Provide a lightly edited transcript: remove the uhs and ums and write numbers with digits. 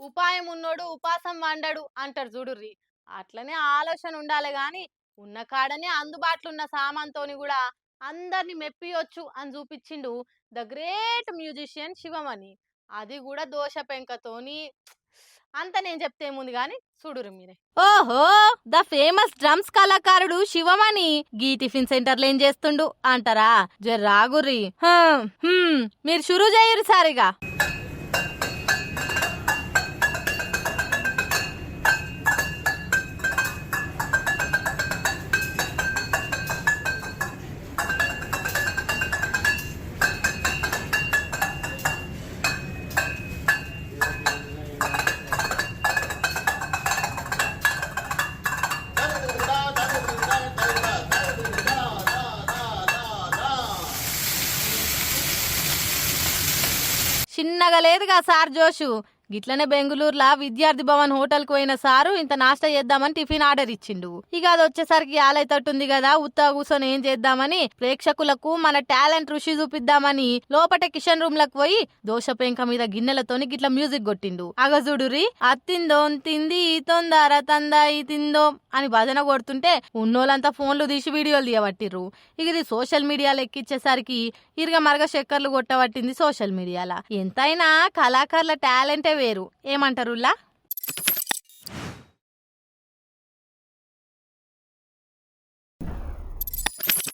ఉపాయం ఉన్నోడు ఉపాసం వండడు అంటారు చూడుర్రి. అట్లనే ఆలోచన ఉండాలే గాని, ఉన్న కాడనే అందుబాటులో ఉన్న సామాన్‌తోని గూడా అందరిని మెప్పియొచ్చు అని చూపిచ్చిండు 'ద గ్రేట్ మ్యూజిషియన్' శివమణి. అది గూడా దోశ పెంకతోని. అంత నేను చెప్తే ఏముంది గాని చూడుర్రి మీరే. ఓహో! ద ఫేమస్ డ్రమ్స్ కళాకారుడు శివమణి గీ టిఫిన్ సెంటర్‌లో ఏం చేస్తుండు అంటారా? జర్రాగుర్రి. మీరు షురూ చేయుర్రి సారిగా. చిన్నగా లేదుగా సార్ జోషు. గిట్లనే బెంగుళూరులా విద్యార్థి భవన్ హోటల్ కు పోయిన సారు ఇంత నాష్టా చేద్దామని టిఫిన్ ఆర్డర్ ఇచ్చిండు. ఇక అది వచ్చేసరికి ఆలైతట్టుంది కదా, ఉత్తా కూర్చొని ఏం చేద్దామని ప్రేక్షకులకు మన టాలెంట్ రుచి చూపిద్దామని లోపట కిచెన్ రూమ్ లకు పోయి దోశ పెంక మీద గిన్నెలతోని గిట్ల మ్యూజిక్ కొట్టిండు. అగజుడురి అత్తిందో తింది తొందర తందాయి తిందో అని భజన కొడుతుంటే ఉన్నోళ్ళంతా ఫోన్లు తీసి వీడియోలు తీయబట్టిర్రు. ఇక ఇది సోషల్ మీడియాలో ఎక్కిచ్చేసరికి ఇరుగ మరగ చక్కర్లు కొట్టబట్టింది సోషల్ మీడియాలో. ఎంతైనా కళాకారుల టాలెంటే వేరు. ఏమంటారులా?